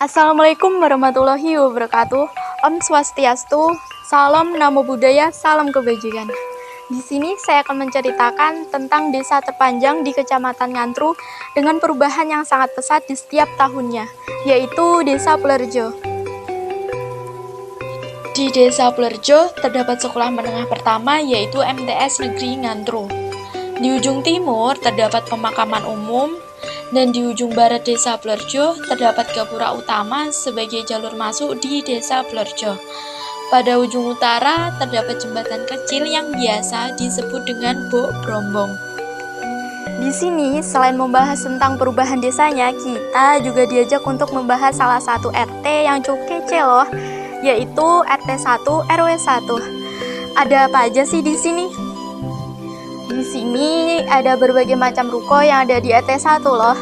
Assalamualaikum warahmatullahi wabarakatuh. Om Swastiastu, salam namo buddhaya, salam kebajikan. Di sini saya akan menceritakan tentang desa terpanjang di Kecamatan Ngantru dengan perubahan yang sangat pesat di setiap tahunnya, yaitu Desa Pulerjo. Di Desa Pulerjo terdapat sekolah menengah pertama yaitu MTS Negeri Ngantru. Di ujung timur terdapat pemakaman umum, dan di ujung barat Desa Pulerjo terdapat gapura utama sebagai jalur masuk di Desa Pulerjo. Pada ujung utara terdapat jembatan kecil yang biasa disebut dengan Bok Brombong. Di sini selain membahas tentang perubahan desanya, kita juga diajak untuk membahas salah satu RT yang cukup kece loh, yaitu RT 1 RW 1. Ada apa aja sih di sini? Di sini ada berbagai macam ruko yang ada di RT 1 loh.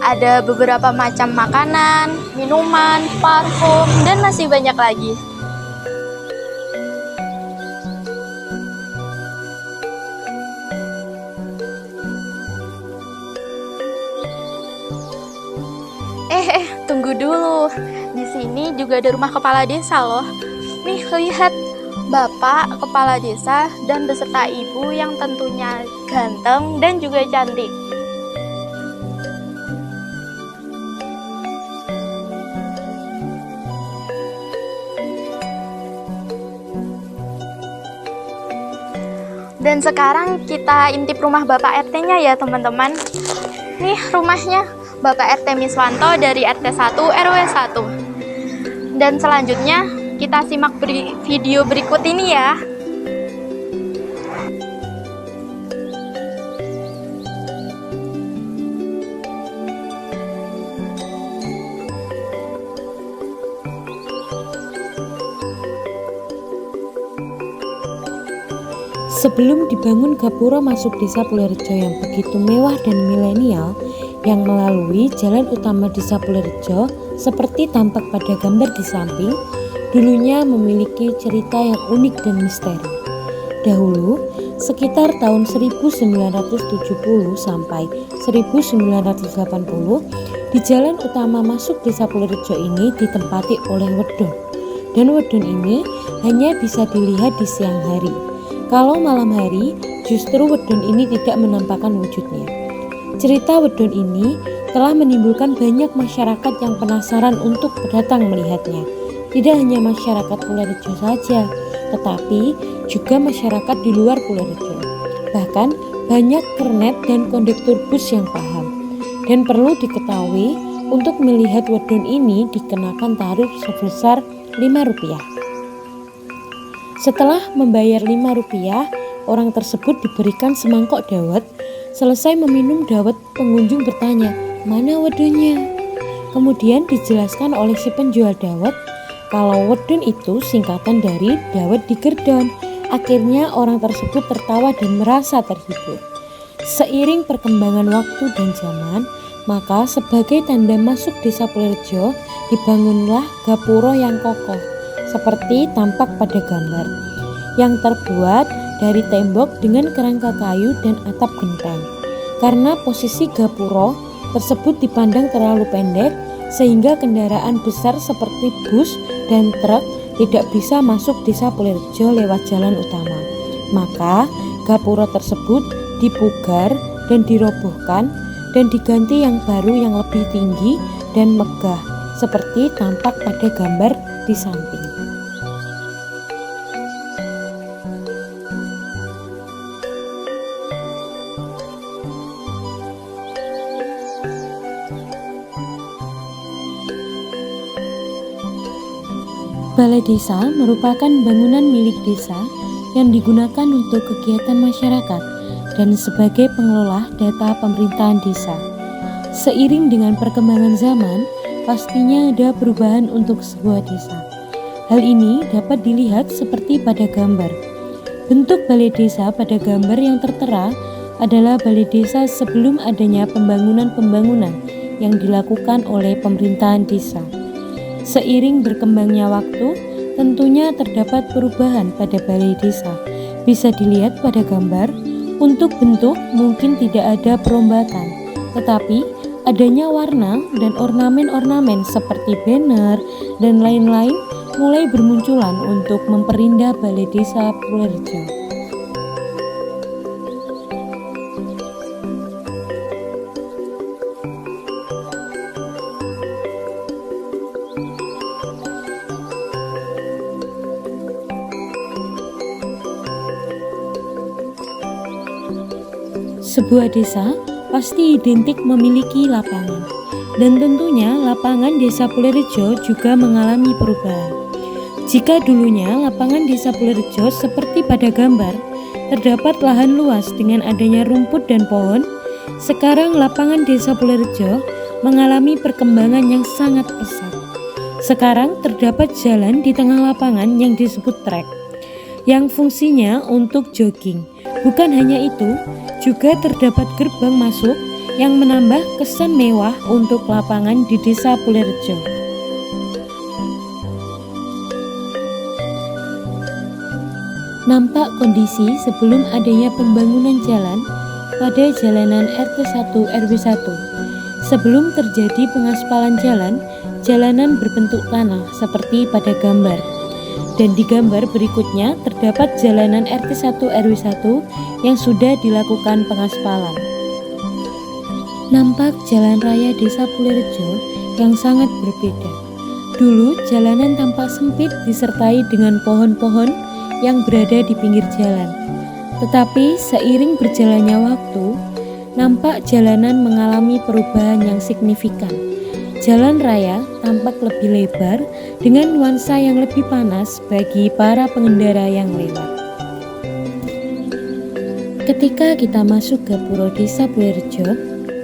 Ada beberapa macam makanan, minuman, parfum, dan masih banyak lagi. Tunggu dulu. Di sini juga ada rumah kepala desa loh. Nih, lihat. Bapak kepala desa dan beserta ibu yang tentunya ganteng dan juga cantik. Dan sekarang kita intip rumah Bapak RT-nya ya teman-teman. Nih rumahnya Bapak RT Miswanto dari RT 1 RW 1. Dan selanjutnya kita simak video berikut ini ya. Sebelum dibangun gapura masuk Desa Pulerjo yang begitu mewah dan milenial yang melalui jalan utama Desa Pulerjo seperti tampak pada gambar di samping, dulunya memiliki cerita yang unik dan misteri. Dahulu, sekitar tahun 1970 sampai 1980, di jalan utama masuk Desa Pulerjo ini ditempati oleh wedon. Dan wedon ini hanya bisa dilihat di siang hari. Kalau malam hari, justru wedon ini tidak menampakkan wujudnya. Cerita wedon ini telah menimbulkan banyak masyarakat yang penasaran untuk datang melihatnya. Tidak hanya masyarakat Pulerjo saja, tetapi juga masyarakat di luar Pulerjo. Bahkan banyak kernet dan kondektur bus yang paham. Dan perlu diketahui, untuk melihat wedon ini dikenakan tarif sebesar Rp5. Setelah membayar Rp5, orang tersebut diberikan semangkok dawet. Selesai meminum dawet, pengunjung bertanya, "Mana wedonnya?" Kemudian dijelaskan oleh si penjual dawet kalau wedon itu singkatan dari dawet digerdon. Akhirnya orang tersebut tertawa dan merasa terhibur. Seiring perkembangan waktu dan zaman, maka sebagai tanda masuk Desa Pulerjo dibangunlah gapura yang kokoh seperti tampak pada gambar, yang terbuat dari tembok dengan kerangka kayu dan atap genteng. Karena posisi gapura tersebut dipandang terlalu pendek, sehingga kendaraan besar seperti bus dan truk tidak bisa masuk Desa Pulerjo lewat jalan utama. Maka gapura tersebut dipugar dan dirobohkan dan diganti yang baru yang lebih tinggi dan megah seperti tampak pada gambar di samping. Balai Desa merupakan bangunan milik desa yang digunakan untuk kegiatan masyarakat dan sebagai pengelola data pemerintahan desa. Seiring dengan perkembangan zaman, pastinya ada perubahan untuk sebuah desa. Hal ini dapat dilihat seperti pada gambar. Bentuk balai desa pada gambar yang tertera adalah balai desa sebelum adanya pembangunan-pembangunan yang dilakukan oleh pemerintahan desa. Seiring berkembangnya waktu, tentunya terdapat perubahan pada balai desa. Bisa dilihat pada gambar, untuk bentuk mungkin tidak ada perombaan, tetapi Adanya warna dan ornamen-ornamen seperti banner dan lain-lain mulai bermunculan untuk memperindah Balai Desa Purworejo. Sebuah desa pasti identik memiliki lapangan, dan tentunya lapangan Desa Purworejo juga mengalami perubahan. Jika dulunya lapangan Desa Purworejo seperti pada gambar, terdapat lahan luas dengan adanya rumput dan pohon, sekarang lapangan Desa Purworejo mengalami perkembangan yang sangat pesat. Sekarang terdapat jalan di tengah lapangan yang disebut trek, yang fungsinya untuk jogging. Bukan hanya itu, juga terdapat gerbang masuk yang menambah kesan mewah untuk lapangan di Desa Purworejo. Nampak kondisi sebelum adanya pembangunan jalan pada jalanan RT 1 RW 1. Sebelum terjadi pengaspalan jalan, jalanan berbentuk tanah seperti pada gambar. Dan di gambar berikutnya terdapat jalanan RT 1 RW 1 yang sudah dilakukan pengaspalan. Nampak jalan raya Desa Purworejo yang sangat berbeda. Dulu jalanan tampak sempit disertai dengan pohon-pohon yang berada di pinggir jalan. Tetapi seiring berjalannya waktu, nampak jalanan mengalami perubahan yang signifikan. Jalan raya tampak lebih lebar dengan nuansa yang lebih panas bagi para pengendara yang lewat. Ketika kita masuk ke Puro Desa Purworejo,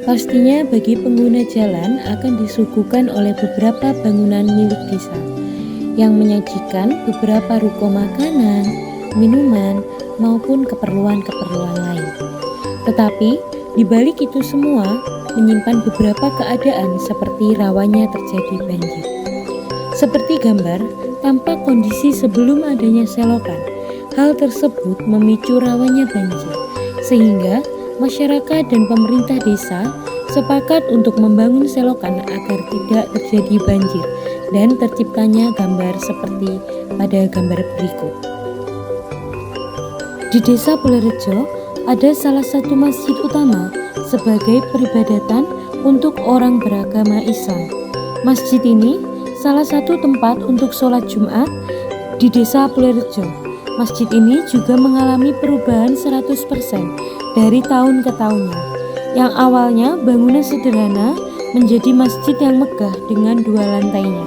pastinya bagi pengguna jalan akan disuguhkan oleh beberapa bangunan milik desa yang menyajikan beberapa ruko makanan, minuman, maupun keperluan-keperluan lain. Tetapi di balik itu semua menyimpan beberapa keadaan seperti rawannya terjadi banjir. Seperti gambar, tampak kondisi sebelum adanya selokan. Hal tersebut memicu rawannya banjir, sehingga masyarakat dan pemerintah desa sepakat untuk membangun selokan agar tidak terjadi banjir dan terciptanya gambar seperti pada gambar berikut. Di Desa Purworejo ada salah satu masjid utama sebagai peribadatan untuk orang beragama Islam. Masjid ini salah satu tempat untuk sholat Jumat di Desa Purworejo. Masjid ini juga mengalami perubahan 100% dari tahun ke tahunnya. Yang awalnya bangunan sederhana menjadi masjid yang megah dengan 2 lantainya.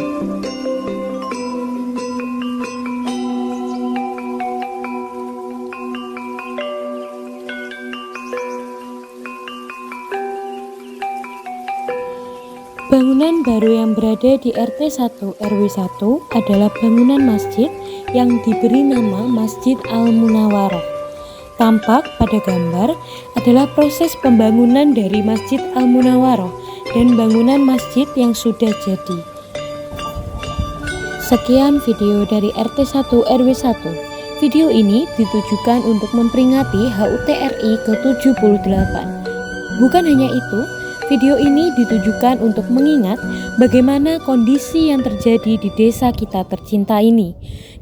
Bangunan baru yang berada di RT 1 RW 1 adalah bangunan masjid yang diberi nama Masjid Al-Munawaroh. Tampak pada gambar adalah proses pembangunan dari Masjid Al-Munawaroh dan bangunan masjid yang sudah jadi. Sekian video dari RT 1 RW 1. Video ini ditujukan untuk memperingati HUT RI ke-78. Bukan hanya itu, video ini ditujukan untuk mengingat bagaimana kondisi yang terjadi di desa kita tercinta ini.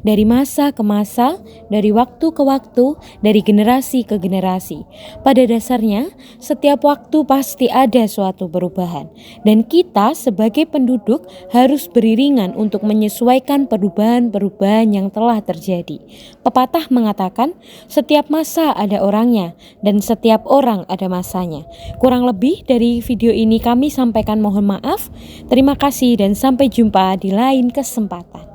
Dari masa ke masa, dari waktu ke waktu, dari generasi ke generasi. Pada dasarnya, setiap waktu pasti ada suatu perubahan. Dan kita sebagai penduduk harus beriringan untuk menyesuaikan perubahan-perubahan yang telah terjadi. Pepatah mengatakan, setiap masa ada orangnya, dan setiap orang ada masanya. Kurang lebih dari video ini kami sampaikan mohon maaf. Terima kasih dan sampai jumpa di lain kesempatan.